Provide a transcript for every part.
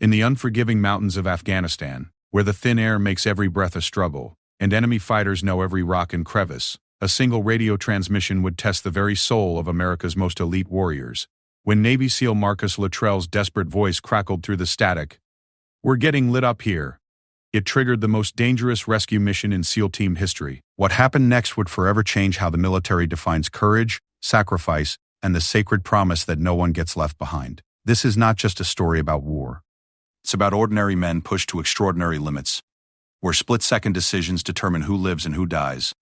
In the unforgiving mountains of Afghanistan, where the thin air makes every breath a struggle, and enemy fighters know every rock and crevice, a single radio transmission would test the very soul of America's most elite warriors. When Navy SEAL Marcus Luttrell's desperate voice crackled through the static, "We're getting lit up here," it triggered the most dangerous rescue mission in SEAL team history. What happened next would forever change how the military defines courage, sacrifice, and the sacred promise that no one gets left behind. This is not just a story about war. It's about ordinary men pushed to extraordinary limits, where split-second decisions determine who lives and who dies,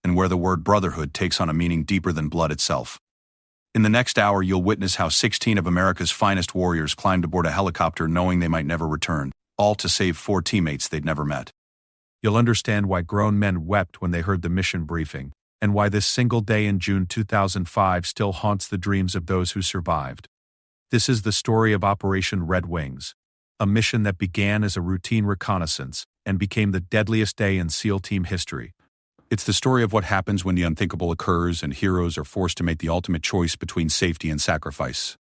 and where the word brotherhood takes on a meaning deeper than blood itself. In the next hour, you'll witness how 16 of America's finest warriors climbed aboard a helicopter knowing they might never return, all to save 4 teammates they'd never met. You'll understand why grown men wept when they heard the mission briefing, and why this single day in June 2005 still haunts the dreams of those who survived. This is the story of Operation Red Wings, a mission that began as a routine reconnaissance and became the deadliest day in SEAL team history. It's the story of what happens when the unthinkable occurs and heroes are forced to make the ultimate choice between safety and sacrifice.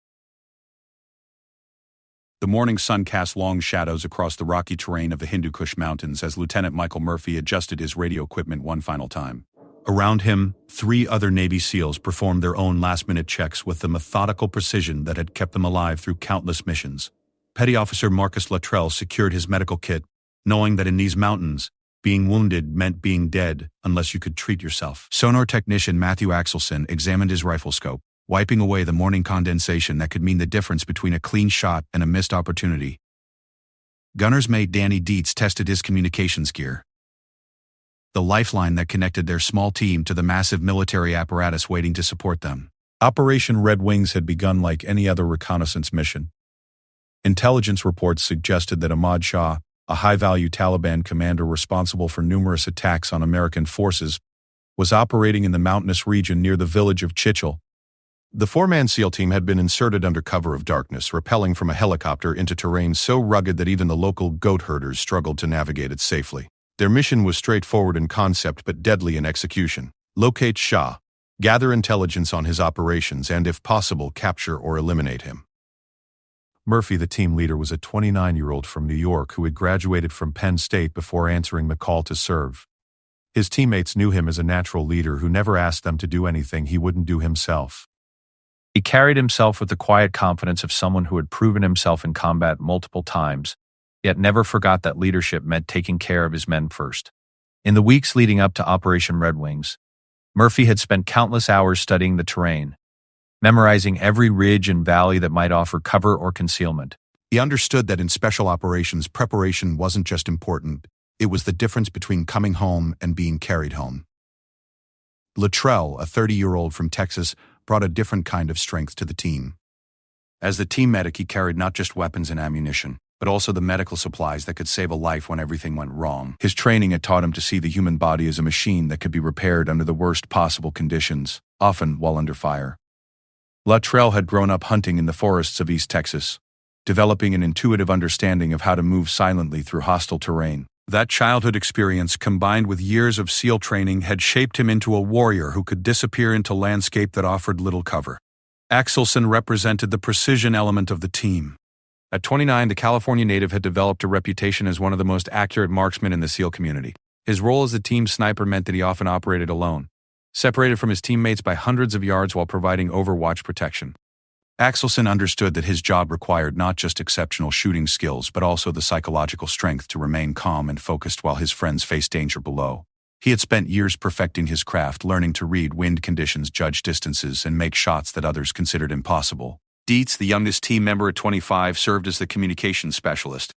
The morning sun cast long shadows across the rocky terrain of the Hindu Kush Mountains as Lieutenant Michael Murphy adjusted his radio equipment one final time. Around him, 3 other Navy SEALs performed their own last-minute checks with the methodical precision that had kept them alive through countless missions. Petty Officer Marcus Luttrell secured his medical kit, knowing that in these mountains, being wounded meant being dead unless you could treat yourself. Sonar technician Matthew Axelson examined his rifle scope, wiping away the morning condensation that could mean the difference between a clean shot and a missed opportunity. Gunner's mate Danny Dietz tested his communications gear, the lifeline that connected their small team to the massive military apparatus waiting to support them. Operation Red Wings had begun like any other reconnaissance mission. Intelligence reports suggested that Ahmad Shah, a high-value Taliban commander responsible for numerous attacks on American forces, was operating in the mountainous region near the village of Chichel. The 4-man SEAL team had been inserted under cover of darkness, rappelling from a helicopter into terrain so rugged that even the local goat herders struggled to navigate it safely. Their mission was straightforward in concept but deadly in execution. Locate Shah, gather intelligence on his operations, and if possible, capture or eliminate him. Murphy, the team leader, was a 29-year-old from New York who had graduated from Penn State before answering the call to serve. His teammates knew him as a natural leader who never asked them to do anything he wouldn't do himself. He carried himself with the quiet confidence of someone who had proven himself in combat multiple times, yet never forgot that leadership meant taking care of his men first. In the weeks leading up to Operation Red Wings, Murphy had spent countless hours studying the terrain, memorizing every ridge and valley that might offer cover or concealment. He understood that in special operations, preparation wasn't just important, it was the difference between coming home and being carried home. Luttrell, a 30-year-old from Texas, brought a different kind of strength to the team. As the team medic, he carried not just weapons and ammunition, but also the medical supplies that could save a life when everything went wrong. His training had taught him to see the human body as a machine that could be repaired under the worst possible conditions, often while under fire. Luttrell had grown up hunting in the forests of East Texas, developing an intuitive understanding of how to move silently through hostile terrain. That childhood experience, combined with years of SEAL training, had shaped him into a warrior who could disappear into landscape that offered little cover. Axelson represented the precision element of the team. At 29, the California native had developed a reputation as one of the most accurate marksmen in the SEAL community. His role as the team sniper meant that he often operated alone, separated from his teammates by hundreds of yards while providing overwatch protection. Axelson understood that his job required not just exceptional shooting skills but also the psychological strength to remain calm and focused while his friends faced danger below. He had spent years perfecting his craft, learning to read wind conditions, judge distances, and make shots that others considered impossible. Dietz, the youngest team member at 25, served as the communications specialist.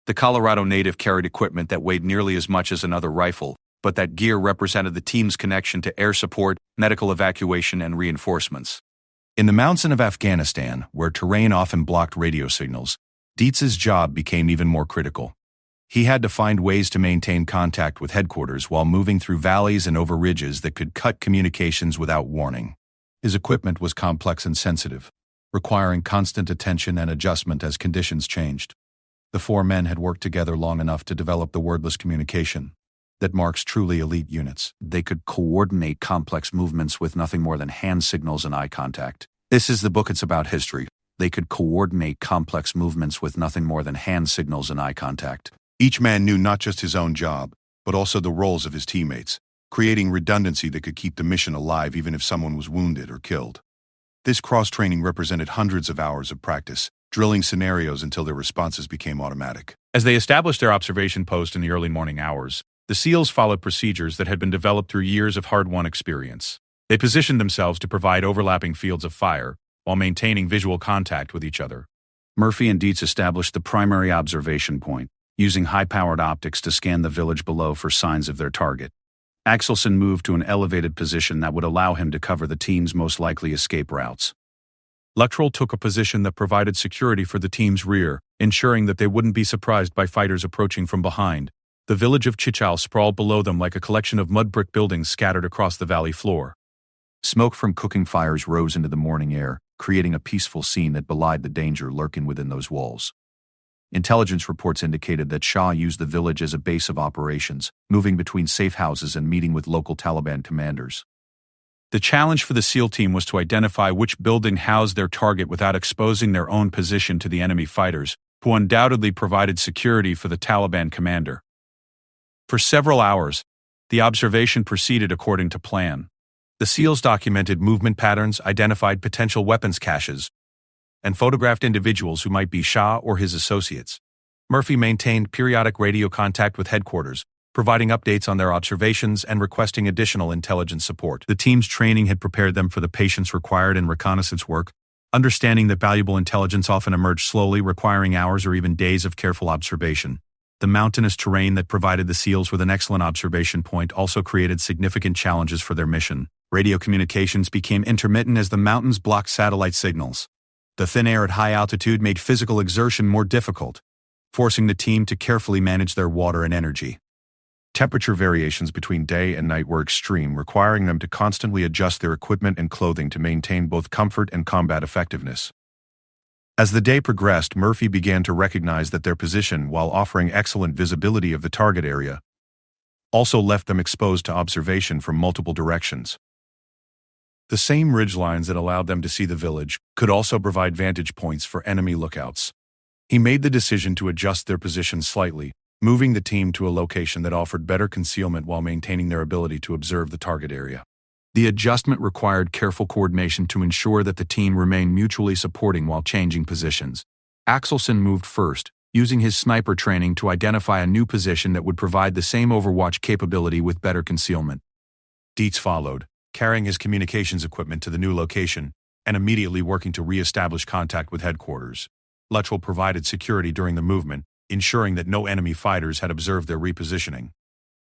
The Colorado native carried equipment that weighed nearly as much as another rifle, but that gear represented the team's connection to air support, medical evacuation, and reinforcements. In the mountains of Afghanistan, where terrain often blocked radio signals, Dietz's job became even more critical. He had to find ways to maintain contact with headquarters while moving through valleys and over ridges that could cut communications without warning. His equipment was complex and sensitive, requiring constant attention and adjustment as conditions changed. The 4 men had worked together long enough to develop the wordless communication that marks truly elite units. They could coordinate complex movements with nothing more than hand signals and eye contact. This is the book. It's about history, They could coordinate complex movements with nothing more than hand signals and eye contact. Each man knew not just his own job, but also the roles of his teammates, creating redundancy that could keep the mission alive even if someone was wounded or killed. This cross-training represented hundreds of hours of practice, drilling scenarios until their responses became automatic. As they established their observation post in the early morning hours, the SEALs followed procedures that had been developed through years of hard-won experience. They positioned themselves to provide overlapping fields of fire while maintaining visual contact with each other. Murphy and Dietz established the primary observation point, using high-powered optics to scan the village below for signs of their target. Axelson moved to an elevated position that would allow him to cover the team's most likely escape routes. Luttrell took a position that provided security for the team's rear, ensuring that they wouldn't be surprised by fighters approaching from behind. The village of Chichal sprawled below them like a collection of mud brick buildings scattered across the valley floor. Smoke from cooking fires rose into the morning air, creating a peaceful scene that belied the danger lurking within those walls. Intelligence reports indicated that Shah used the village as a base of operations, moving between safe houses and meeting with local Taliban commanders. The challenge for the SEAL team was to identify which building housed their target without exposing their own position to the enemy fighters, who undoubtedly provided security for the Taliban commander. For several hours, the observation proceeded according to plan. The SEALs documented movement patterns, identified potential weapons caches, and photographed individuals who might be Shah or his associates. Murphy maintained periodic radio contact with headquarters, providing updates on their observations and requesting additional intelligence support. The team's training had prepared them for the patience required in reconnaissance work, understanding that valuable intelligence often emerged slowly, requiring hours or even days of careful observation. The mountainous terrain that provided the SEALs with an excellent observation point also created significant challenges for their mission. Radio communications became intermittent as the mountains blocked satellite signals. The thin air at high altitude made physical exertion more difficult, forcing the team to carefully manage their water and energy. Temperature variations between day and night were extreme, requiring them to constantly adjust their equipment and clothing to maintain both comfort and combat effectiveness. As the day progressed, Murphy began to recognize that their position, while offering excellent visibility of the target area, also left them exposed to observation from multiple directions. The same ridgelines that allowed them to see the village could also provide vantage points for enemy lookouts. He made the decision to adjust their position slightly, moving the team to a location that offered better concealment while maintaining their ability to observe the target area. The adjustment required careful coordination to ensure that the team remained mutually supporting while changing positions. Axelson moved first, using his sniper training to identify a new position that would provide the same overwatch capability with better concealment. Dietz followed, carrying his communications equipment to the new location and immediately working to re-establish contact with headquarters. Luttrell provided security during the movement, ensuring that no enemy fighters had observed their repositioning.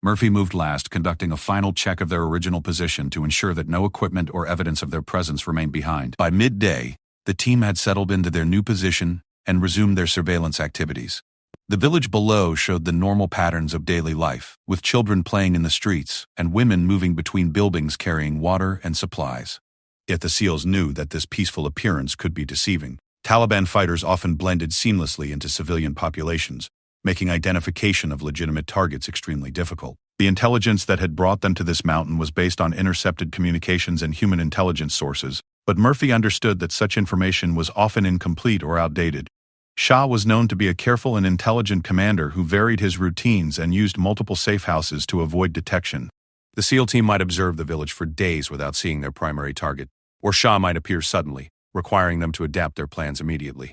Murphy moved last, conducting a final check of their original position to ensure that no equipment or evidence of their presence remained behind. By midday, the team had settled into their new position and resumed their surveillance activities. The village below showed the normal patterns of daily life, with children playing in the streets and women moving between buildings carrying water and supplies. Yet the SEALs knew that this peaceful appearance could be deceiving. Taliban fighters often blended seamlessly into civilian populations, making identification of legitimate targets extremely difficult. The intelligence that had brought them to this mountain was based on intercepted communications and human intelligence sources, but Murphy understood that such information was often incomplete or outdated. Shah was known to be a careful and intelligent commander who varied his routines and used multiple safe houses to avoid detection. The SEAL team might observe the village for days without seeing their primary target, or Shah might appear suddenly, requiring them to adapt their plans immediately.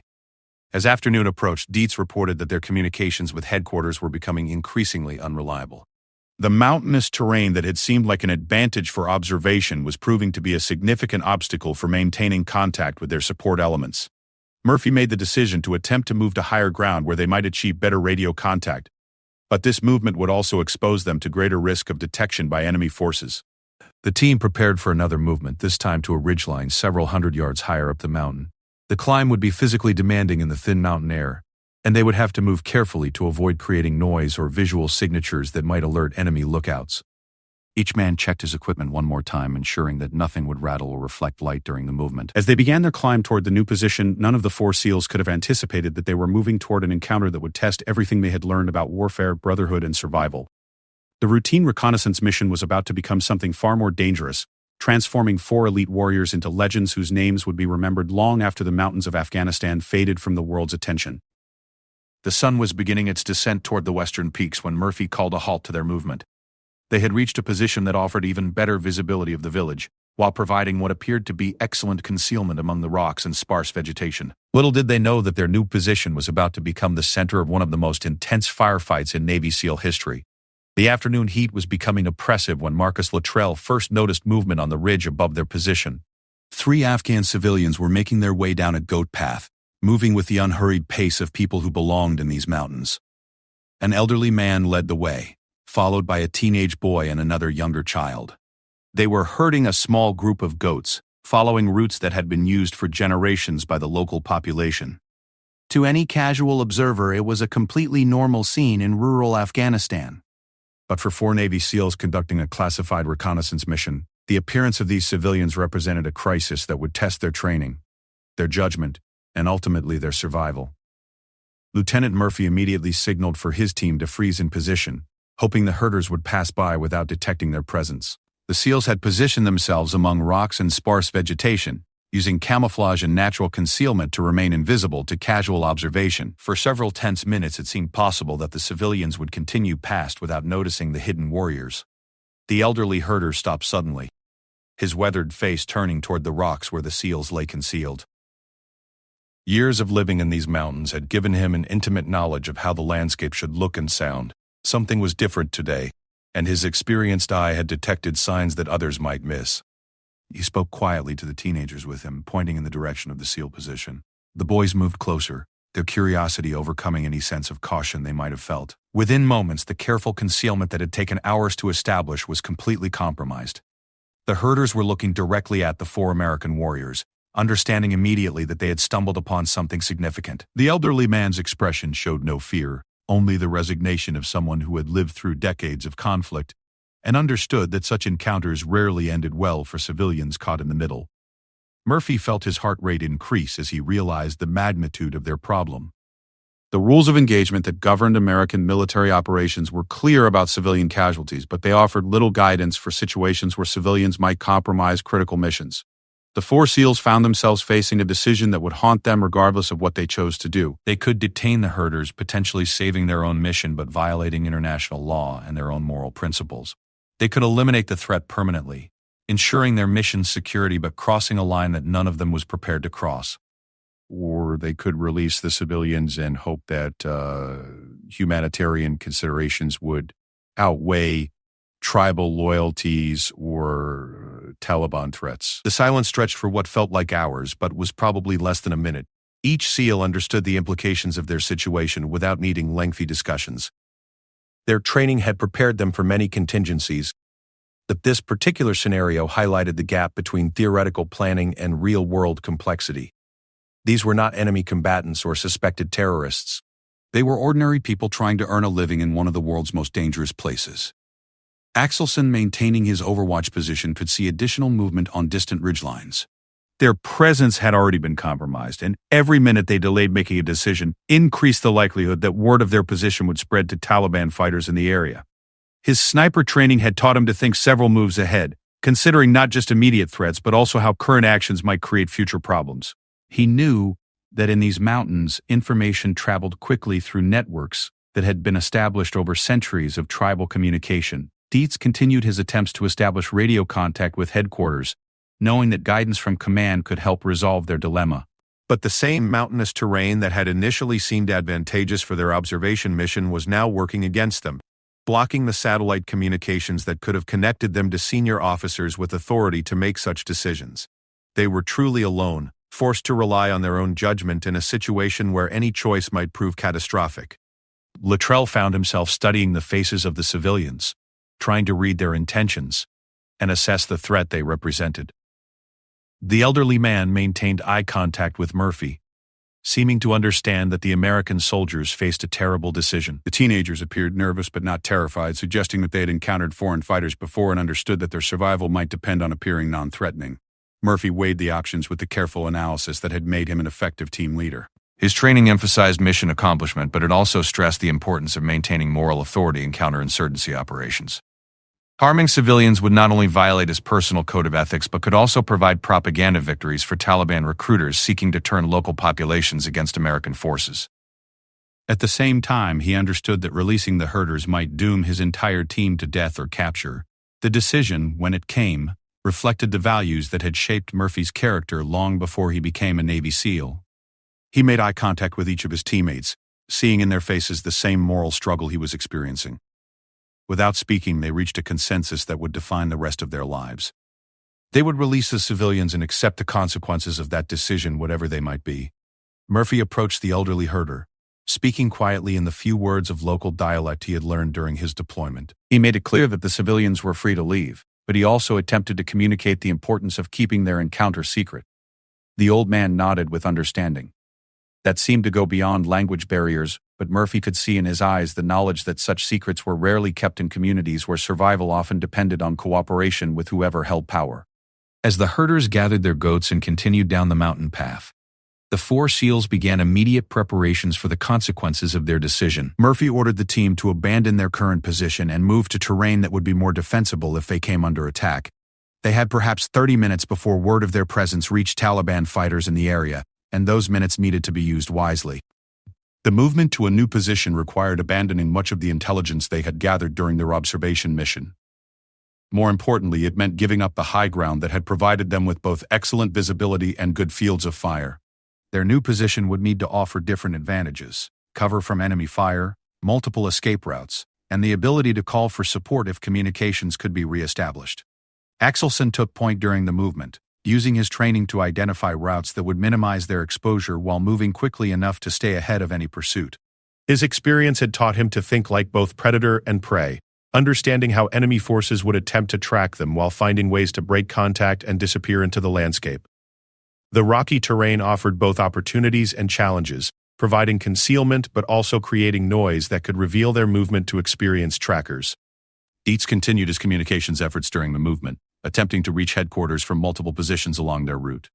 As afternoon approached, Dietz reported that their communications with headquarters were becoming increasingly unreliable. The mountainous terrain that had seemed like an advantage for observation was proving to be a significant obstacle for maintaining contact with their support elements. Murphy made the decision to attempt to move to higher ground where they might achieve better radio contact, but this movement would also expose them to greater risk of detection by enemy forces. The team prepared for another movement, this time to a ridgeline several hundred yards higher up the mountain. The climb would be physically demanding in the thin mountain air, and they would have to move carefully to avoid creating noise or visual signatures that might alert enemy lookouts. Each man checked his equipment one more time, ensuring that nothing would rattle or reflect light during the movement. As they began their climb toward the new position, none of the four SEALs could have anticipated that they were moving toward an encounter that would test everything they had learned about warfare, brotherhood, and survival. The routine reconnaissance mission was about to become something far more dangerous, transforming 4 elite warriors into legends whose names would be remembered long after the mountains of Afghanistan faded from the world's attention. The sun was beginning its descent toward the western peaks when Murphy called a halt to their movement. They had reached a position that offered even better visibility of the village, while providing what appeared to be excellent concealment among the rocks and sparse vegetation. Little did they know that their new position was about to become the center of one of the most intense firefights in Navy SEAL history. The afternoon heat was becoming oppressive when Marcus Luttrell first noticed movement on the ridge above their position. 3 Afghan civilians were making their way down a goat path, moving with the unhurried pace of people who belonged in these mountains. An elderly man led the way, followed by a teenage boy and another younger child. They were herding a small group of goats, following routes that had been used for generations by the local population. To any casual observer, it was a completely normal scene in rural Afghanistan. But for 4 Navy SEALs conducting a classified reconnaissance mission, the appearance of these civilians represented a crisis that would test their training, their judgment, and ultimately their survival. Lieutenant Murphy immediately signaled for his team to freeze in position, hoping the herders would pass by without detecting their presence. The SEALs had positioned themselves among rocks and sparse vegetation, using camouflage and natural concealment to remain invisible to casual observation. For several tense minutes it seemed possible that the civilians would continue past without noticing the hidden warriors. The elderly herder stopped suddenly, his weathered face turning toward the rocks where the SEALs lay concealed. Years of living in these mountains had given him an intimate knowledge of how the landscape should look and sound. Something was different today, and his experienced eye had detected signs that others might miss. He spoke quietly to the teenagers with him, pointing in the direction of the SEAL position. The boys moved closer, their curiosity overcoming any sense of caution they might have felt. Within moments, the careful concealment that had taken hours to establish was completely compromised. The herders were looking directly at the 4 American warriors, understanding immediately that they had stumbled upon something significant. The elderly man's expression showed no fear, only the resignation of someone who had lived through decades of conflict and understood that such encounters rarely ended well for civilians caught in the middle. Murphy felt his heart rate increase as he realized the magnitude of their problem. The rules of engagement that governed American military operations were clear about civilian casualties, but they offered little guidance for situations where civilians might compromise critical missions. The 4 SEALs found themselves facing a decision that would haunt them regardless of what they chose to do. They could detain the herders, potentially saving their own mission but violating international law and their own moral principles. They could eliminate the threat permanently, ensuring their mission's security but crossing a line that none of them was prepared to cross. Or they could release the civilians and hope that humanitarian considerations would outweigh tribal loyalties or Taliban threats. The silence stretched for what felt like hours, but was probably less than a minute. Each SEAL understood the implications of their situation without needing lengthy discussions. Their training had prepared them for many contingencies, but this particular scenario highlighted the gap between theoretical planning and real-world complexity. These were not enemy combatants or suspected terrorists. They were ordinary people trying to earn a living in one of the world's most dangerous places. Axelson, maintaining his overwatch position, could see additional movement on distant ridgelines. Their presence had already been compromised, and every minute they delayed making a decision increased the likelihood that word of their position would spread to Taliban fighters in the area. His sniper training had taught him to think several moves ahead, considering not just immediate threats but also how current actions might create future problems. He knew that in these mountains, information traveled quickly through networks that had been established over centuries of tribal communication. Dietz continued his attempts to establish radio contact with headquarters, knowing that guidance from command could help resolve their dilemma. But the same mountainous terrain that had initially seemed advantageous for their observation mission was now working against them, blocking the satellite communications that could have connected them to senior officers with authority to make such decisions. They were truly alone, forced to rely on their own judgment in a situation where any choice might prove catastrophic. Luttrell found himself studying the faces of the civilians, trying to read their intentions and assess the threat they represented. The elderly man maintained eye contact with Murphy, seeming to understand that the American soldiers faced a terrible decision. The teenagers appeared nervous but not terrified, suggesting that they had encountered foreign fighters before and understood that their survival might depend on appearing non-threatening. Murphy weighed the options with the careful analysis that had made him an effective team leader. His training emphasized mission accomplishment, but it also stressed the importance of maintaining moral authority in counterinsurgency operations. Harming civilians would not only violate his personal code of ethics but could also provide propaganda victories for Taliban recruiters seeking to turn local populations against American forces. At the same time, he understood that releasing the herders might doom his entire team to death or capture. The decision, when it came, reflected the values that had shaped Murphy's character long before he became a Navy SEAL. He made eye contact with each of his teammates, seeing in their faces the same moral struggle he was experiencing. Without speaking, they reached a consensus that would define the rest of their lives. They would release the civilians and accept the consequences of that decision, whatever they might be. Murphy approached the elderly herder, speaking quietly in the few words of local dialect he had learned during his deployment. He made it clear that the civilians were free to leave, but he also attempted to communicate the importance of keeping their encounter secret. The old man nodded with understanding. That seemed to go beyond language barriers, but Murphy could see in his eyes the knowledge that such secrets were rarely kept in communities where survival often depended on cooperation with whoever held power. As the herders gathered their goats and continued down the mountain path, the 4 SEALs began immediate preparations for the consequences of their decision. Murphy ordered the team to abandon their current position and move to terrain that would be more defensible if they came under attack. They had perhaps 30 minutes before word of their presence reached Taliban fighters in the area, and those minutes needed to be used wisely. The movement to a new position required abandoning much of the intelligence they had gathered during their observation mission. More importantly, it meant giving up the high ground that had provided them with both excellent visibility and good fields of fire. Their new position would need to offer different advantages: cover from enemy fire, multiple escape routes, and the ability to call for support if communications could be re-established. Axelson took point during the movement, using his training to identify routes that would minimize their exposure while moving quickly enough to stay ahead of any pursuit. His experience had taught him to think like both predator and prey, understanding how enemy forces would attempt to track them while finding ways to break contact and disappear into the landscape. The rocky terrain offered both opportunities and challenges, providing concealment but also creating noise that could reveal their movement to experienced trackers. Dietz continued his communications efforts during the movement, attempting to reach headquarters from multiple positions along their route.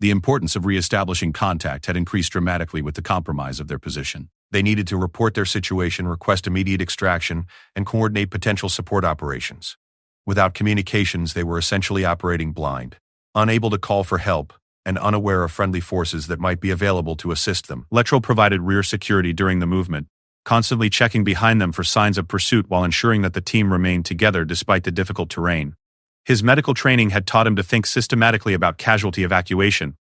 The importance of re-establishing contact had increased dramatically with the compromise of their position. They needed to report their situation, request immediate extraction, and coordinate potential support operations. Without communications, they were essentially operating blind, unable to call for help, and unaware of friendly forces that might be available to assist them. Letro provided rear security during the movement, constantly checking behind them for signs of pursuit while ensuring that the team remained together despite the difficult terrain. His medical training had taught him to think systematically about casualty evacuation,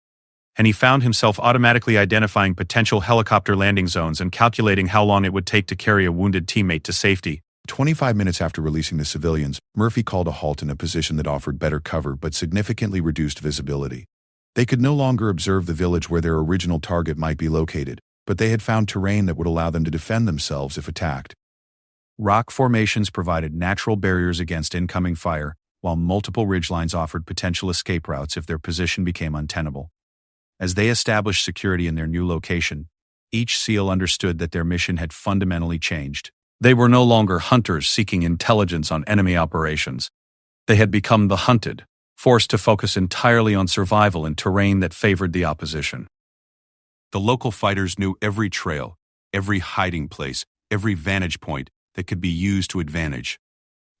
and he found himself automatically identifying potential helicopter landing zones and calculating how long it would take to carry a wounded teammate to safety. 25 minutes after releasing the civilians, Murphy called a halt in a position that offered better cover but significantly reduced visibility. They could no longer observe the village where their original target might be located, but they had found terrain that would allow them to defend themselves if attacked. Rock formations provided natural barriers against incoming fire, while multiple ridgelines offered potential escape routes if their position became untenable. As they established security in their new location, each SEAL understood that their mission had fundamentally changed. They were no longer hunters seeking intelligence on enemy operations. They had become the hunted, forced to focus entirely on survival in terrain that favored the opposition. The local fighters knew every trail, every hiding place, every vantage point that could be used to advantage.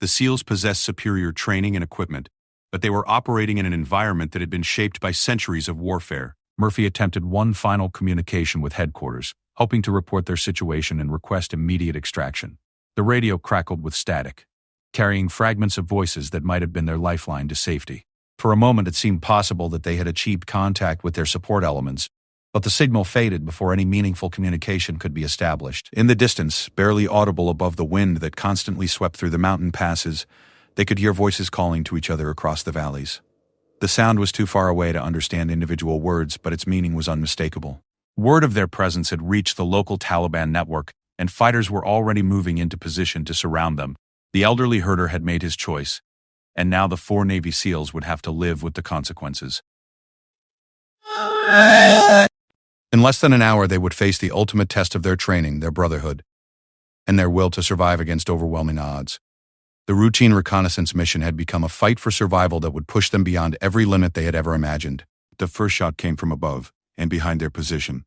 The SEALs possessed superior training and equipment, but they were operating in an environment that had been shaped by centuries of warfare. Murphy attempted one final communication with headquarters, hoping to report their situation and request immediate extraction. The radio crackled with static, carrying fragments of voices that might have been their lifeline to safety. For a moment it seemed possible that they had achieved contact with their support elements, but the signal faded before any meaningful communication could be established. In the distance, barely audible above the wind that constantly swept through the mountain passes, they could hear voices calling to each other across the valleys. The sound was too far away to understand individual words, but its meaning was unmistakable. Word of their presence had reached the local Taliban network, and fighters were already moving into position to surround them. The elderly herder had made his choice, and now the 4 Navy SEALs would have to live with the consequences. In less than an hour, they would face the ultimate test of their training, their brotherhood, and their will to survive against overwhelming odds. The routine reconnaissance mission had become a fight for survival that would push them beyond every limit they had ever imagined. The first shot came from above, and behind their position,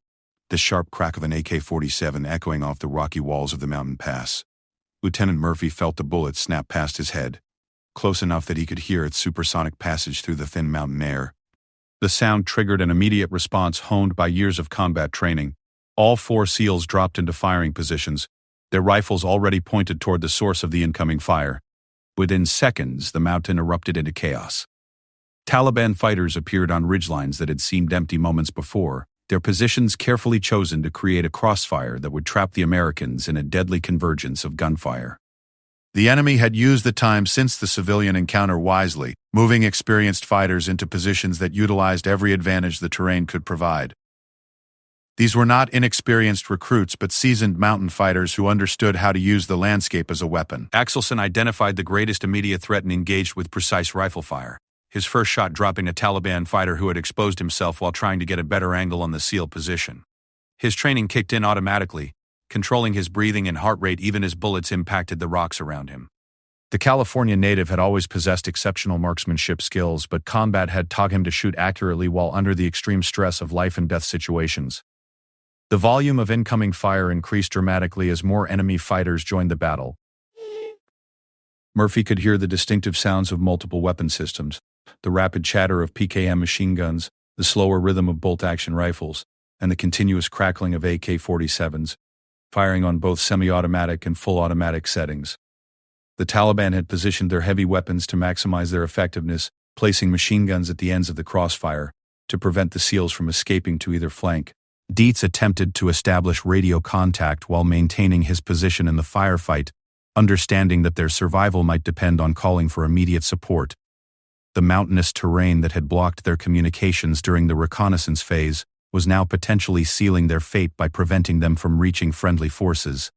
the sharp crack of an AK-47 echoing off the rocky walls of the mountain pass. Lieutenant Murphy felt the bullet snap past his head, close enough that he could hear its supersonic passage through the thin mountain air. The sound triggered an immediate response honed by years of combat training. All 4 SEALs dropped into firing positions, their rifles already pointed toward the source of the incoming fire. Within seconds, the mountain erupted into chaos. Taliban fighters appeared on ridgelines that had seemed empty moments before, their positions carefully chosen to create a crossfire that would trap the Americans in a deadly convergence of gunfire. The enemy had used the time since the civilian encounter wisely, moving experienced fighters into positions that utilized every advantage the terrain could provide. These were not inexperienced recruits but seasoned mountain fighters who understood how to use the landscape as a weapon. Axelson identified the greatest immediate threat and engaged with precise rifle fire, his first shot dropping a Taliban fighter who had exposed himself while trying to get a better angle on the SEAL position. His training kicked in automatically, controlling his breathing and heart rate even as bullets impacted the rocks around him. The California native had always possessed exceptional marksmanship skills, but combat had taught him to shoot accurately while under the extreme stress of life-and-death situations. The volume of incoming fire increased dramatically as more enemy fighters joined the battle. Murphy could hear the distinctive sounds of multiple weapon systems, the rapid chatter of PKM machine guns, the slower rhythm of bolt-action rifles, and the continuous crackling of AK-47s, firing on both semi-automatic and full-automatic settings. The Taliban had positioned their heavy weapons to maximize their effectiveness, placing machine guns at the ends of the crossfire to prevent the SEALs from escaping to either flank. Dietz attempted to establish radio contact while maintaining his position in the firefight, understanding that their survival might depend on calling for immediate support. The mountainous terrain that had blocked their communications during the reconnaissance phase was now potentially sealing their fate by preventing them from reaching friendly forces.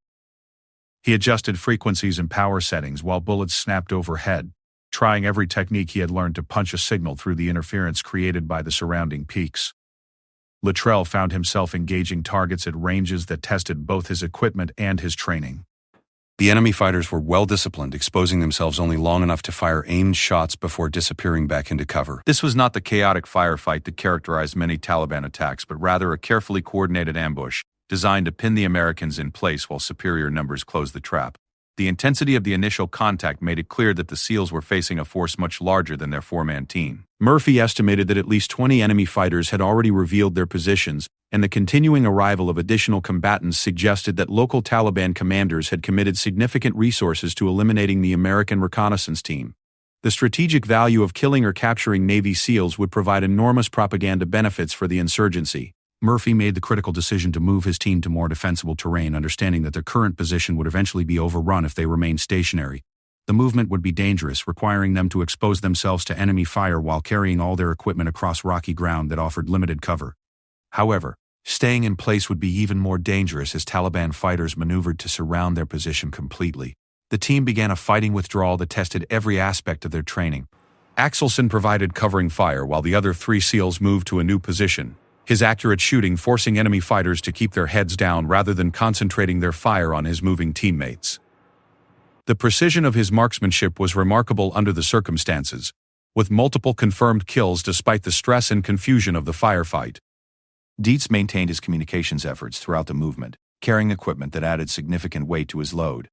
He adjusted frequencies and power settings while bullets snapped overhead, trying every technique he had learned to punch a signal through the interference created by the surrounding peaks. Luttrell found himself engaging targets at ranges that tested both his equipment and his training. The enemy fighters were well-disciplined, exposing themselves only long enough to fire aimed shots before disappearing back into cover. This was not the chaotic firefight that characterized many Taliban attacks, but rather a carefully coordinated ambush designed to pin the Americans in place while superior numbers closed the trap. The intensity of the initial contact made it clear that the SEALs were facing a force much larger than their 4-man team. Murphy estimated that at least 20 enemy fighters had already revealed their positions, and the continuing arrival of additional combatants suggested that local Taliban commanders had committed significant resources to eliminating the American reconnaissance team. The strategic value of killing or capturing Navy SEALs would provide enormous propaganda benefits for the insurgency. Murphy made the critical decision to move his team to more defensible terrain, understanding that their current position would eventually be overrun if they remained stationary. The movement would be dangerous, requiring them to expose themselves to enemy fire while carrying all their equipment across rocky ground that offered limited cover. However, staying in place would be even more dangerous as Taliban fighters maneuvered to surround their position completely. The team began a fighting withdrawal that tested every aspect of their training. Axelson provided covering fire while the other 3 SEALs moved to a new position, his accurate shooting forcing enemy fighters to keep their heads down rather than concentrating their fire on his moving teammates. The precision of his marksmanship was remarkable under the circumstances, with multiple confirmed kills despite the stress and confusion of the firefight. Dietz maintained his communications efforts throughout the movement, carrying equipment that added significant weight to his load,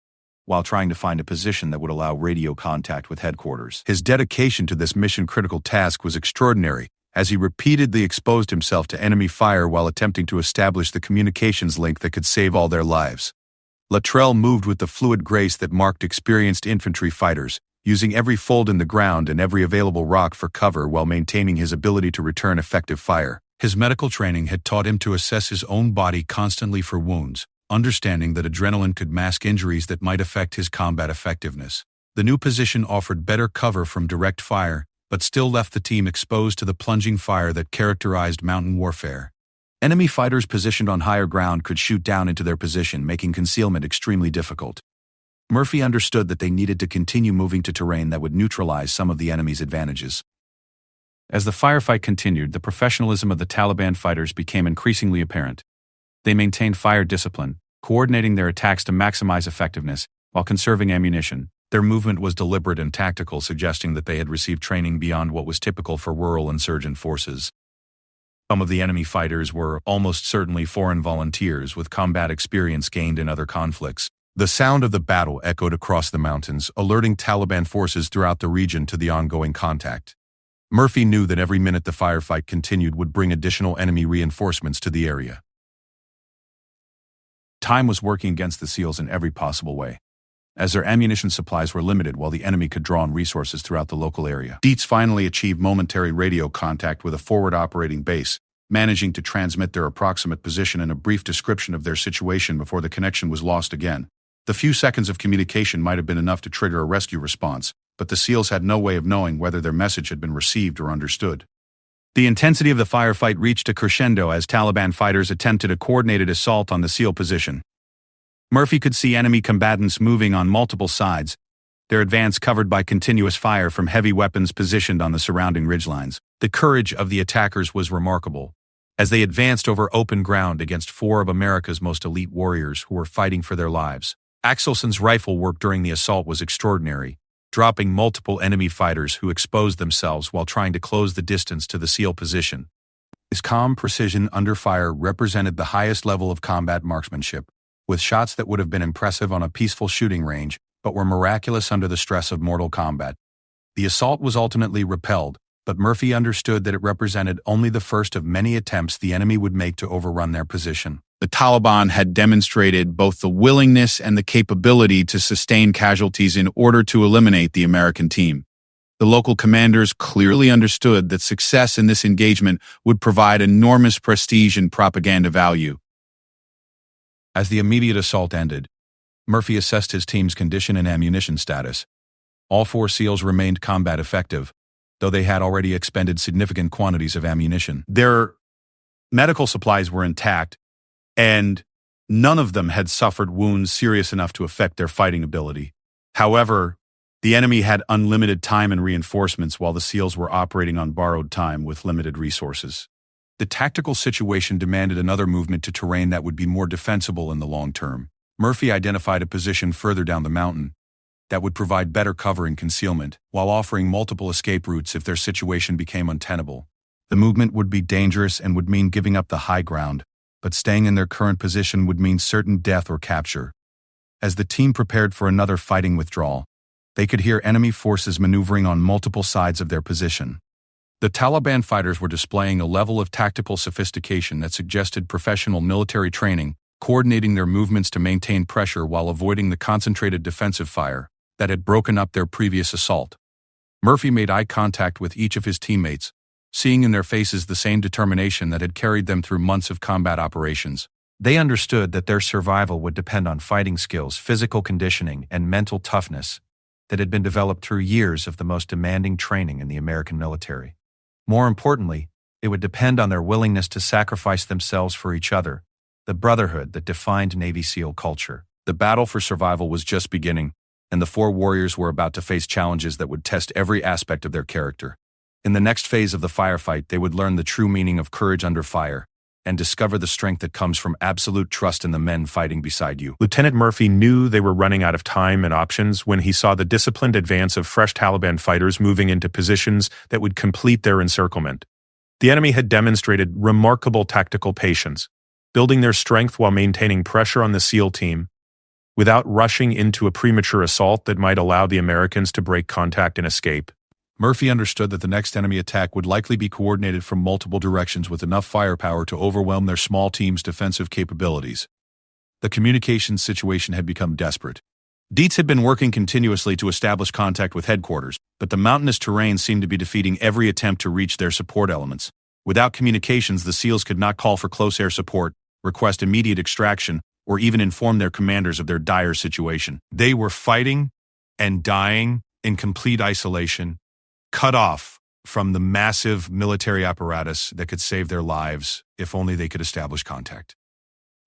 while trying to find a position that would allow radio contact with headquarters. His dedication to this mission-critical task was extraordinary, as he repeatedly exposed himself to enemy fire while attempting to establish the communications link that could save all their lives. Luttrell moved with the fluid grace that marked experienced infantry fighters, using every fold in the ground and every available rock for cover while maintaining his ability to return effective fire. His medical training had taught him to assess his own body constantly for wounds, understanding that adrenaline could mask injuries that might affect his combat effectiveness. The new position offered better cover from direct fire, but still left the team exposed to the plunging fire that characterized mountain warfare. Enemy fighters positioned on higher ground could shoot down into their position, making concealment extremely difficult. Murphy understood that they needed to continue moving to terrain that would neutralize some of the enemy's advantages. As the firefight continued, the professionalism of the Taliban fighters became increasingly apparent. They maintained fire discipline, coordinating their attacks to maximize effectiveness, while conserving ammunition. Their movement was deliberate and tactical, suggesting that they had received training beyond what was typical for rural insurgent forces. Some of the enemy fighters were almost certainly foreign volunteers with combat experience gained in other conflicts. The sound of the battle echoed across the mountains, alerting Taliban forces throughout the region to the ongoing contact. Murphy knew that every minute the firefight continued would bring additional enemy reinforcements to the area. Time was working against the SEALs in every possible way, as their ammunition supplies were limited while the enemy could draw on resources throughout the local area. Dietz finally achieved momentary radio contact with a forward operating base, managing to transmit their approximate position and a brief description of their situation before the connection was lost again. The few seconds of communication might have been enough to trigger a rescue response, but the SEALs had no way of knowing whether their message had been received or understood. The intensity of the firefight reached a crescendo as Taliban fighters attempted a coordinated assault on the SEAL position. Murphy could see enemy combatants moving on multiple sides, their advance covered by continuous fire from heavy weapons positioned on the surrounding ridgelines. The courage of the attackers was remarkable, as they advanced over open ground against 4 of America's most elite warriors who were fighting for their lives. Axelson's rifle work during the assault was extraordinary, dropping multiple enemy fighters who exposed themselves while trying to close the distance to the SEAL position. His calm precision under fire represented the highest level of combat marksmanship, with shots that would have been impressive on a peaceful shooting range, but were miraculous under the stress of mortal combat. The assault was ultimately repelled, but Murphy understood that it represented only the first of many attempts the enemy would make to overrun their position. The Taliban had demonstrated both the willingness and the capability to sustain casualties in order to eliminate the American team. The local commanders clearly understood that success in this engagement would provide enormous prestige and propaganda value. As the immediate assault ended, Murphy assessed his team's condition and ammunition status. All 4 SEALs remained combat effective, though they had already expended significant quantities of ammunition. Their medical supplies were intact, and none of them had suffered wounds serious enough to affect their fighting ability. However, the enemy had unlimited time and reinforcements while the SEALs were operating on borrowed time with limited resources. The tactical situation demanded another movement to terrain that would be more defensible in the long term. Murphy identified a position further down the mountain that would provide better cover and concealment, while offering multiple escape routes if their situation became untenable. The movement would be dangerous and would mean giving up the high ground, but staying in their current position would mean certain death or capture. As the team prepared for another fighting withdrawal, they could hear enemy forces maneuvering on multiple sides of their position. The Taliban fighters were displaying a level of tactical sophistication that suggested professional military training, coordinating their movements to maintain pressure while avoiding the concentrated defensive fire that had broken up their previous assault. Murphy made eye contact with each of his teammates, seeing in their faces the same determination that had carried them through months of combat operations. They understood that their survival would depend on fighting skills, physical conditioning, and mental toughness that had been developed through years of the most demanding training in the American military. More importantly, it would depend on their willingness to sacrifice themselves for each other, the brotherhood that defined Navy SEAL culture. The battle for survival was just beginning, and the 4 warriors were about to face challenges that would test every aspect of their character. In the next phase of the firefight, they would learn the true meaning of courage under fire and discover the strength that comes from absolute trust in the men fighting beside you. Lieutenant Murphy knew they were running out of time and options when he saw the disciplined advance of fresh Taliban fighters moving into positions that would complete their encirclement. The enemy had demonstrated remarkable tactical patience, building their strength while maintaining pressure on the SEAL team, without rushing into a premature assault that might allow the Americans to break contact and escape. Murphy understood that the next enemy attack would likely be coordinated from multiple directions with enough firepower to overwhelm their small team's defensive capabilities. The communications situation had become desperate. Dietz had been working continuously to establish contact with headquarters, but the mountainous terrain seemed to be defeating every attempt to reach their support elements. Without communications, the SEALs could not call for close air support, request immediate extraction, or even inform their commanders of their dire situation. They were fighting and dying in complete isolation, cut off from the massive military apparatus that could save their lives if only they could establish contact.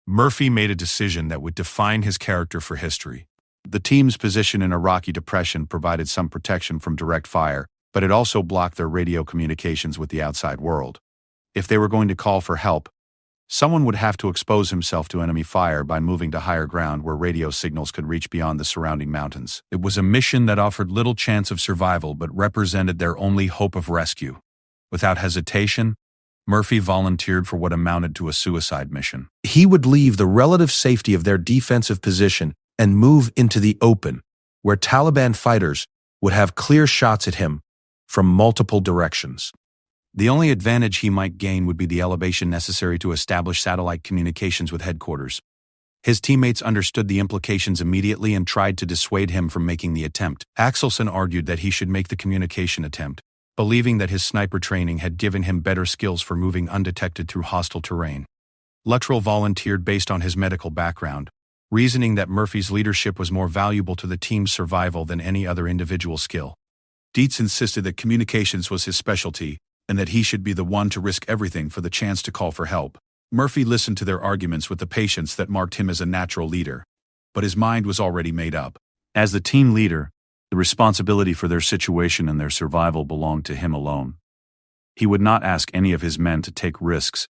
Murphy made a decision that would define his character for history. The team's position in a rocky depression provided some protection from direct fire, but it also blocked their radio communications with the outside world. If they were going to call for help, someone would have to expose himself to enemy fire by moving to higher ground where radio signals could reach beyond the surrounding mountains. It was a mission that offered little chance of survival but represented their only hope of rescue. Without hesitation, Murphy volunteered for what amounted to a suicide mission. He would leave the relative safety of their defensive position and move into the open, where Taliban fighters would have clear shots at him from multiple directions. The only advantage he might gain would be the elevation necessary to establish satellite communications with headquarters. His teammates understood the implications immediately and tried to dissuade him from making the attempt. Axelson argued that he should make the communication attempt, believing that his sniper training had given him better skills for moving undetected through hostile terrain. Luttrell volunteered based on his medical background, reasoning that Murphy's leadership was more valuable to the team's survival than any other individual skill. Dietz insisted that communications was his specialty, and that he should be the one to risk everything for the chance to call for help. Murphy listened to their arguments with the patience that marked him as a natural leader, but his mind was already made up. As the team leader, the responsibility for their situation and their survival belonged to him alone. He would not ask any of his men to take risks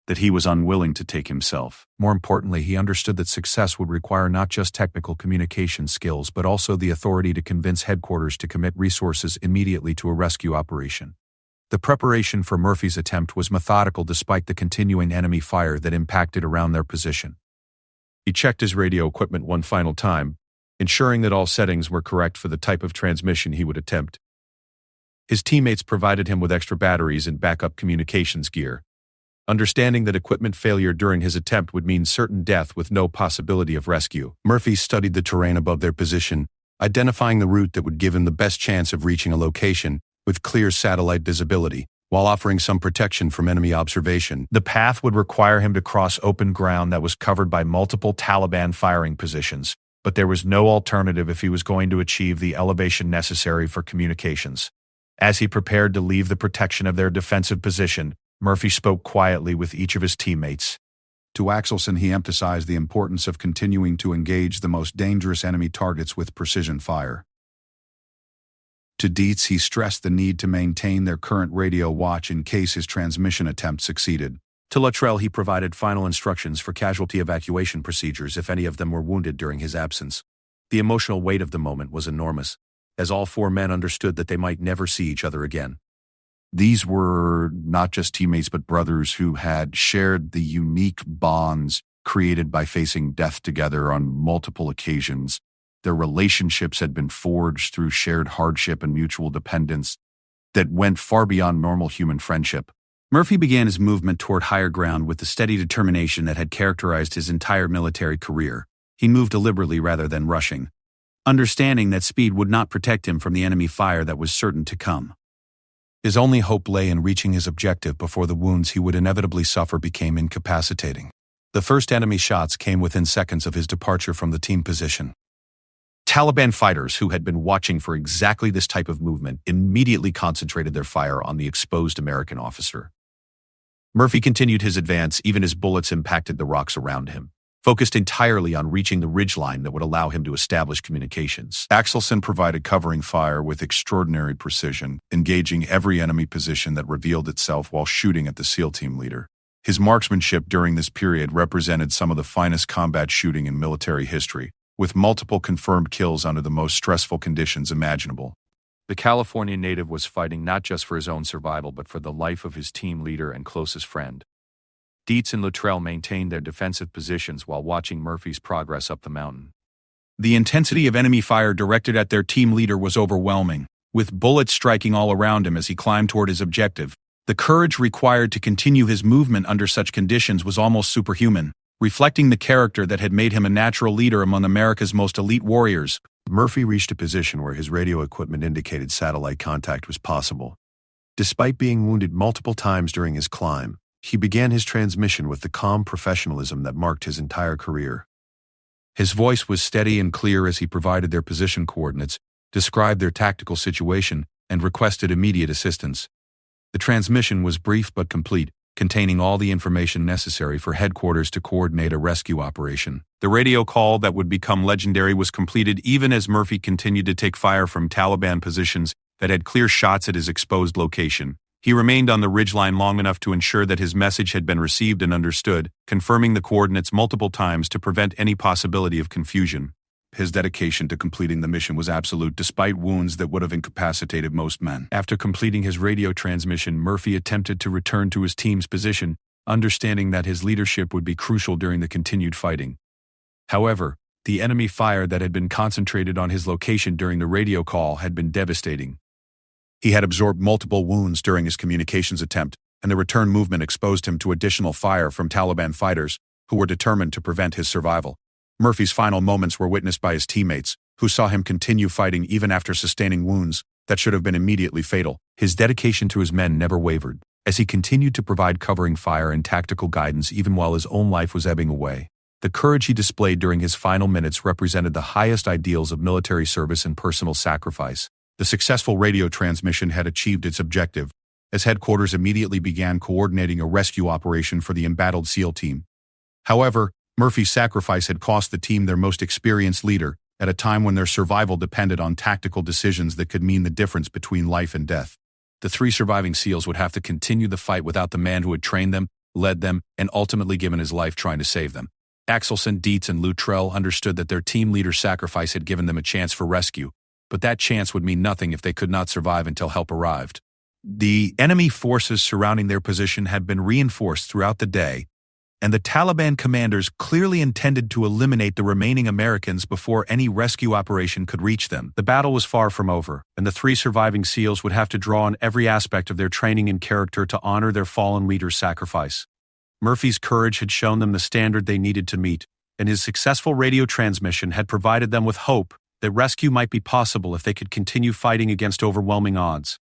that he was unwilling to take himself. More importantly, he understood that success would require not just technical communication skills but also the authority to convince headquarters to commit resources immediately to a rescue operation. The preparation for Murphy's attempt was methodical despite the continuing enemy fire that impacted around their position. He checked his radio equipment one final time, ensuring that all settings were correct for the type of transmission he would attempt. His teammates provided him with extra batteries and backup communications gear, understanding that equipment failure during his attempt would mean certain death with no possibility of rescue. Murphy studied the terrain above their position, identifying the route that would give him the best chance of reaching a location with clear satellite visibility, while offering some protection from enemy observation. The path would require him to cross open ground that was covered by multiple Taliban firing positions, but there was no alternative if he was going to achieve the elevation necessary for communications. As he prepared to leave the protection of their defensive position, Murphy spoke quietly with each of his teammates. To Axelson, he emphasized the importance of continuing to engage the most dangerous enemy targets with precision fire. To Dietz, he stressed the need to maintain their current radio watch in case his transmission attempt succeeded. To Luttrell, he provided final instructions for casualty evacuation procedures if any of them were wounded during his absence. The emotional weight of the moment was enormous, as all four men understood that they might never see each other again. These were not just teammates but brothers who had shared the unique bonds created by facing death together on multiple occasions. Their relationships had been forged through shared hardship and mutual dependence that went far beyond normal human friendship. Murphy began his movement toward higher ground with the steady determination that had characterized his entire military career. He moved deliberately rather than rushing, understanding that speed would not protect him from the enemy fire that was certain to come. His only hope lay in reaching his objective before the wounds he would inevitably suffer became incapacitating. The first enemy shots came within seconds of his departure from the team position. Taliban fighters who had been watching for exactly this type of movement immediately concentrated their fire on the exposed American officer. Murphy continued his advance even as bullets impacted the rocks around him, focused entirely on reaching the ridgeline that would allow him to establish communications. Axelson provided covering fire with extraordinary precision, engaging every enemy position that revealed itself while shooting at the SEAL team leader. His marksmanship during this period represented some of the finest combat shooting in military history, with multiple confirmed kills under the most stressful conditions imaginable. The California native was fighting not just for his own survival but for the life of his team leader and closest friend. Dietz and Luttrell maintained their defensive positions while watching Murphy's progress up the mountain. The intensity of enemy fire directed at their team leader was overwhelming, with bullets striking all around him as he climbed toward his objective. The courage required to continue his movement under such conditions was almost superhuman, reflecting the character that had made him a natural leader among America's most elite warriors. Murphy reached a position where his radio equipment indicated satellite contact was possible. Despite being wounded multiple times during his climb, he began his transmission with the calm professionalism that marked his entire career. His voice was steady and clear as he provided their position coordinates, described their tactical situation, and requested immediate assistance. The transmission was brief but complete, containing all the information necessary for headquarters to coordinate a rescue operation. The radio call that would become legendary was completed even as Murphy continued to take fire from Taliban positions that had clear shots at his exposed location. He remained on the ridgeline long enough to ensure that his message had been received and understood, confirming the coordinates multiple times to prevent any possibility of confusion. His dedication to completing the mission was absolute despite wounds that would have incapacitated most men. After completing his radio transmission, Murphy attempted to return to his team's position, understanding that his leadership would be crucial during the continued fighting. However, The enemy fire that had been concentrated on his location during the radio call had been devastating. He had absorbed multiple wounds during his communications attempt, and the return movement exposed him to additional fire from Taliban fighters who were determined to prevent his survival. Murphy's final moments were witnessed by his teammates, who saw him continue fighting even after sustaining wounds that should have been immediately fatal. His dedication to his men never wavered, as he continued to provide covering fire and tactical guidance even while his own life was ebbing away. The courage he displayed during his final minutes represented the highest ideals of military service and personal sacrifice. The successful radio transmission had achieved its objective, as headquarters immediately began coordinating a rescue operation for the embattled SEAL team. However, Murphy's sacrifice had cost the team their most experienced leader, at a time when their survival depended on tactical decisions that could mean the difference between life and death. The 3 surviving SEALs would have to continue the fight without the man who had trained them, led them, and ultimately given his life trying to save them. Axelson, Dietz, and Luttrell understood that their team leader's sacrifice had given them a chance for rescue, but that chance would mean nothing if they could not survive until help arrived. The enemy forces surrounding their position had been reinforced throughout the day, and the Taliban commanders clearly intended to eliminate the remaining Americans before any rescue operation could reach them. The battle was far from over, and the 3 surviving SEALs would have to draw on every aspect of their training and character to honor their fallen leader's sacrifice. Murphy's courage had shown them the standard they needed to meet, and his successful radio transmission had provided them with hope that rescue might be possible if they could continue fighting against overwhelming odds.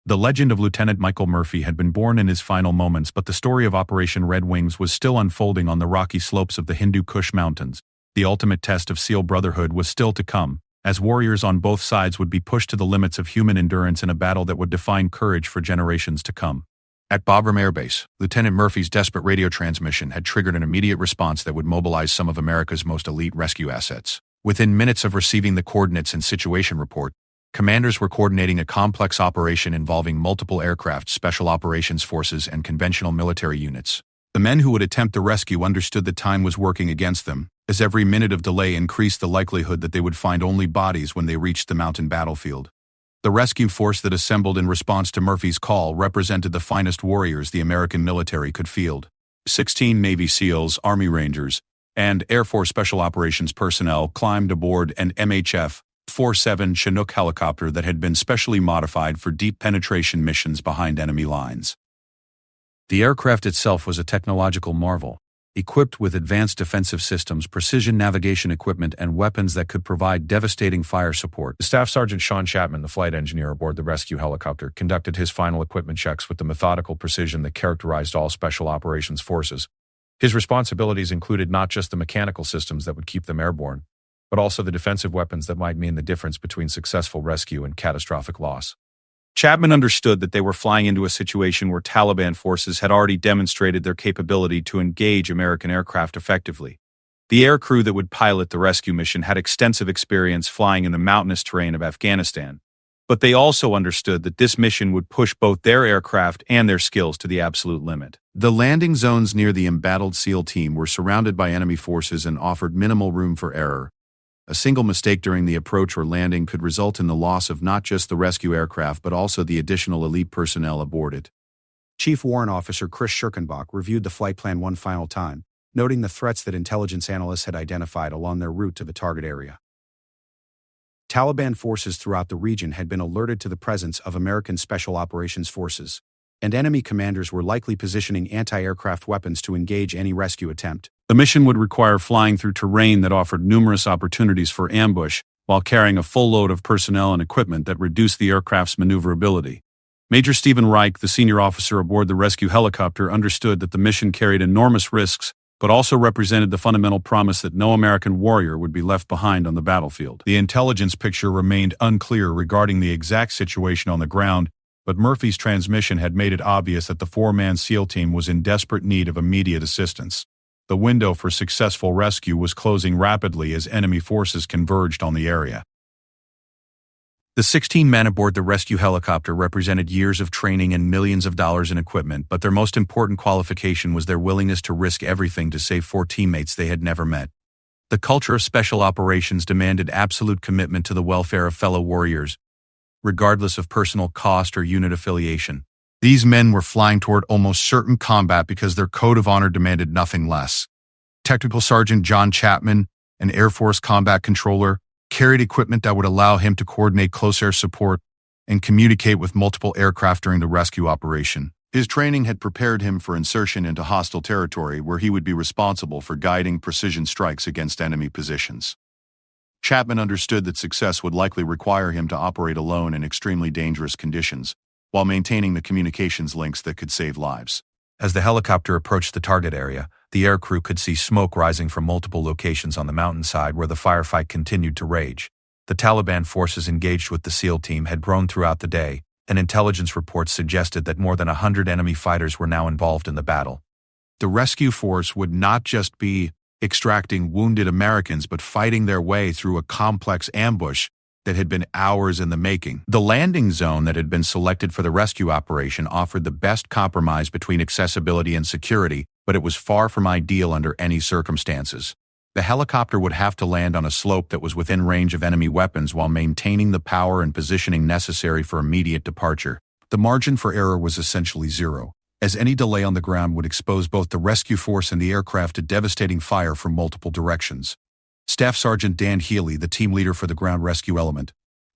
The legend of Lieutenant Michael Murphy had been born in his final moments, but the story of Operation Red Wings was still unfolding on the rocky slopes of the Hindu Kush Mountains. The ultimate test of SEAL brotherhood was still to come, as warriors on both sides would be pushed to the limits of human endurance in a battle that would define courage for generations to come. At Bagram Air Base, Lieutenant Murphy's desperate radio transmission had triggered an immediate response that would mobilize some of America's most elite rescue assets. Within minutes of receiving the coordinates and situation report, commanders were coordinating a complex operation involving multiple aircraft, special operations forces, and conventional military units. The men who would attempt the rescue understood that time was working against them, as every minute of delay increased the likelihood that they would find only bodies when they reached the mountain battlefield. The rescue force that assembled in response to Murphy's call represented the finest warriors the American military could field. 16 Navy SEALs, Army Rangers, and Air Force Special Operations personnel climbed aboard an MHF-47 Chinook helicopter that had been specially modified for deep penetration missions behind enemy lines. The aircraft itself was a technological marvel, equipped with advanced defensive systems, precision navigation equipment, and weapons that could provide devastating fire support. Staff Sergeant Sean Chapman, the flight engineer aboard the rescue helicopter, conducted his final equipment checks with the methodical precision that characterized all special operations forces. His responsibilities included not just the mechanical systems that would keep them airborne, but also the defensive weapons that might mean the difference between successful rescue and catastrophic loss. Chapman understood that they were flying into a situation where Taliban forces had already demonstrated their capability to engage American aircraft effectively. The aircrew that would pilot the rescue mission had extensive experience flying in the mountainous terrain of Afghanistan, but they also understood that this mission would push both their aircraft and their skills to the absolute limit. The landing zones near the embattled SEAL team were surrounded by enemy forces and offered minimal room for error. A single mistake during the approach or landing could result in the loss of not just the rescue aircraft but also the additional elite personnel aboard it. Chief Warrant Officer Chris Schirkenbach reviewed the flight plan one final time, noting the threats that intelligence analysts had identified along their route to the target area. Taliban forces throughout the region had been alerted to the presence of American Special Operations Forces, and enemy commanders were likely positioning anti-aircraft weapons to engage any rescue attempt. The mission would require flying through terrain that offered numerous opportunities for ambush while carrying a full load of personnel and equipment that reduced the aircraft's maneuverability. Major Stephen Reich, the senior officer aboard the rescue helicopter, understood that the mission carried enormous risks but also represented the fundamental promise that no American warrior would be left behind on the battlefield. The intelligence picture remained unclear regarding the exact situation on the ground, but Murphy's transmission had made it obvious that the 4-man SEAL team was in desperate need of immediate assistance. The window for successful rescue was closing rapidly as enemy forces converged on the area. The 16 men aboard the rescue helicopter represented years of training and millions of dollars in equipment, but their most important qualification was their willingness to risk everything to save 4 teammates they had never met. The culture of special operations demanded absolute commitment to the welfare of fellow warriors, regardless of personal cost or unit affiliation. These men were flying toward almost certain combat because their code of honor demanded nothing less. Technical Sergeant John Chapman, an Air Force combat controller, carried equipment that would allow him to coordinate close air support and communicate with multiple aircraft during the rescue operation. His training had prepared him for insertion into hostile territory where he would be responsible for guiding precision strikes against enemy positions. Chapman understood that success would likely require him to operate alone in extremely dangerous conditions, while maintaining the communications links that could save lives. As the helicopter approached the target area, the aircrew could see smoke rising from multiple locations on the mountainside where the firefight continued to rage. The Taliban forces engaged with the SEAL team had grown throughout the day, and intelligence reports suggested that more than 100 enemy fighters were now involved in the battle. The rescue force would not just be extracting wounded Americans but fighting their way through a complex ambush that had been hours in the making. The landing zone that had been selected for the rescue operation offered the best compromise between accessibility and security, but it was far from ideal under any circumstances. The helicopter would have to land on a slope that was within range of enemy weapons while maintaining the power and positioning necessary for immediate departure. The margin for error was essentially zero, as any delay on the ground would expose both the rescue force and the aircraft to devastating fire from multiple directions. Staff Sergeant Dan Healy, the team leader for the ground rescue element,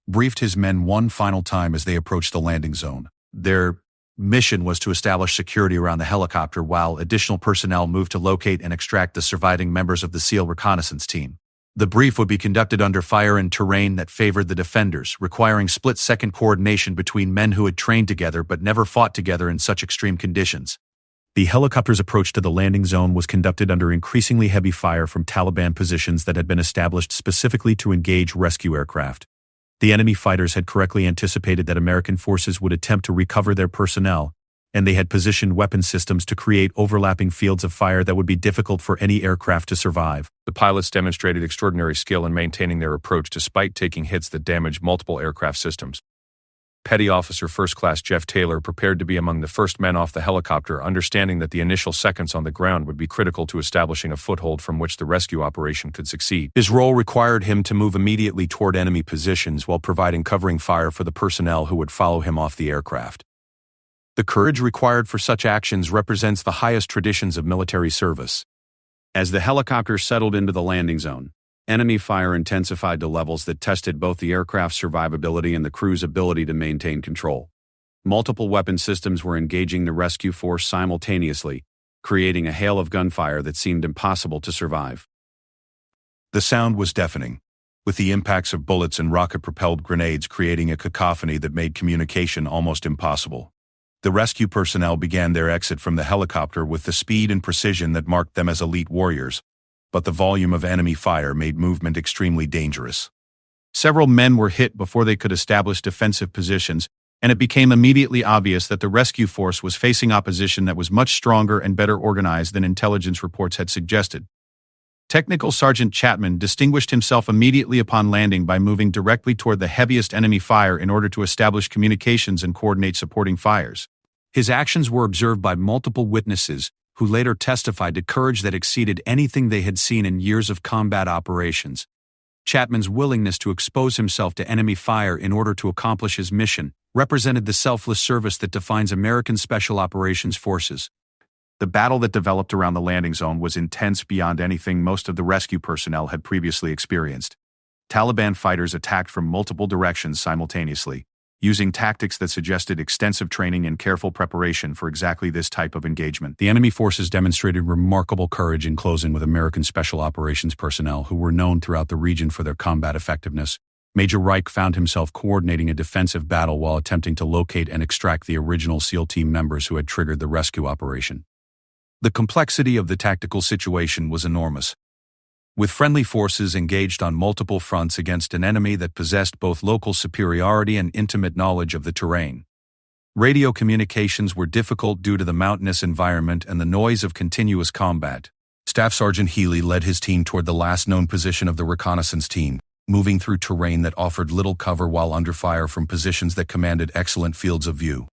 briefed his men one final time as they approached the landing zone. Their mission was to establish security around the helicopter while additional personnel moved to locate and extract the surviving members of the SEAL reconnaissance team. The brief would be conducted under fire in terrain that favored the defenders, requiring split-second coordination between men who had trained together but never fought together in such extreme conditions. The helicopter's approach to the landing zone was conducted under increasingly heavy fire from Taliban positions that had been established specifically to engage rescue aircraft. The enemy fighters had correctly anticipated that American forces would attempt to recover their personnel, and they had positioned weapon systems to create overlapping fields of fire that would be difficult for any aircraft to survive. The pilots demonstrated extraordinary skill in maintaining their approach despite taking hits that damaged multiple aircraft systems. Petty Officer First Class Jeff Taylor prepared to be among the first men off the helicopter, understanding that the initial seconds on the ground would be critical to establishing a foothold from which the rescue operation could succeed. His role required him to move immediately toward enemy positions while providing covering fire for the personnel who would follow him off the aircraft. The courage required for such actions represents the highest traditions of military service. As the helicopter settled into the landing zone, enemy fire intensified to levels that tested both the aircraft's survivability and the crew's ability to maintain control. Multiple weapon systems were engaging the rescue force simultaneously, creating a hail of gunfire that seemed impossible to survive. The sound was deafening, with the impacts of bullets and rocket-propelled grenades creating a cacophony that made communication almost impossible. The rescue personnel began their exit from the helicopter with the speed and precision that marked them as elite warriors, but the volume of enemy fire made movement extremely dangerous. Several men were hit before they could establish defensive positions, and it became immediately obvious that the rescue force was facing opposition that was much stronger and better organized than intelligence reports had suggested. Technical Sergeant Chapman distinguished himself immediately upon landing by moving directly toward the heaviest enemy fire in order to establish communications and coordinate supporting fires. His actions were observed by multiple witnesses, who later testified to courage that exceeded anything they had seen in years of combat operations. Chapman's willingness to expose himself to enemy fire in order to accomplish his mission represented the selfless service that defines American Special Operations Forces. The battle that developed around the landing zone was intense beyond anything most of the rescue personnel had previously experienced. Taliban fighters attacked from multiple directions simultaneously, using tactics that suggested extensive training and careful preparation for exactly this type of engagement. The enemy forces demonstrated remarkable courage in closing with American Special Operations personnel who were known throughout the region for their combat effectiveness. Major Reich found himself coordinating a defensive battle while attempting to locate and extract the original SEAL team members who had triggered the rescue operation. The complexity of the tactical situation was enormous, with friendly forces engaged on multiple fronts against an enemy that possessed both local superiority and intimate knowledge of the terrain. Radio communications were difficult due to the mountainous environment and the noise of continuous combat. Staff Sergeant Healy led his team toward the last known position of the reconnaissance team, moving through terrain that offered little cover while under fire from positions that commanded excellent fields of view.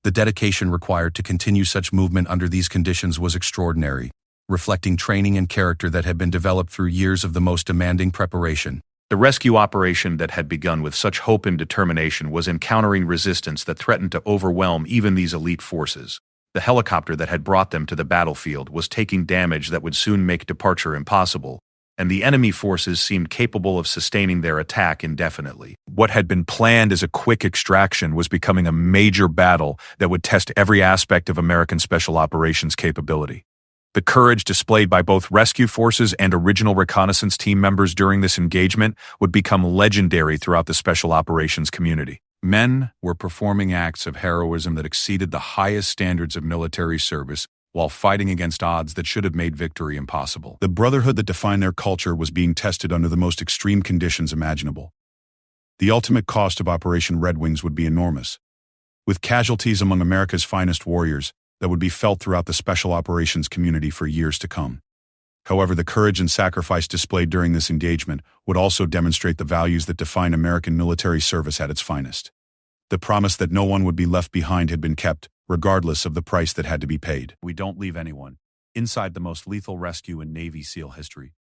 The dedication required to continue such movement under these conditions was extraordinary, reflecting training and character that had been developed through years of the most demanding preparation. The rescue operation that had begun with such hope and determination was encountering resistance that threatened to overwhelm even these elite forces. The helicopter that had brought them to the battlefield was taking damage that would soon make departure impossible, and the enemy forces seemed capable of sustaining their attack indefinitely. What had been planned as a quick extraction was becoming a major battle that would test every aspect of American Special Operations capability. The courage displayed by both rescue forces and original reconnaissance team members during this engagement would become legendary throughout the Special Operations community. Men were performing acts of heroism that exceeded the highest standards of military service while fighting against odds that should have made victory impossible. The brotherhood that defined their culture was being tested under the most extreme conditions imaginable. The ultimate cost of Operation Red Wings would be enormous, with casualties among America's finest warriors that would be felt throughout the Special Operations community for years to come. However, the courage and sacrifice displayed during this engagement would also demonstrate the values that define American military service at its finest. The promise that no one would be left behind had been kept, regardless of the price that had to be paid. We don't leave anyone inside the most lethal rescue in Navy SEAL history.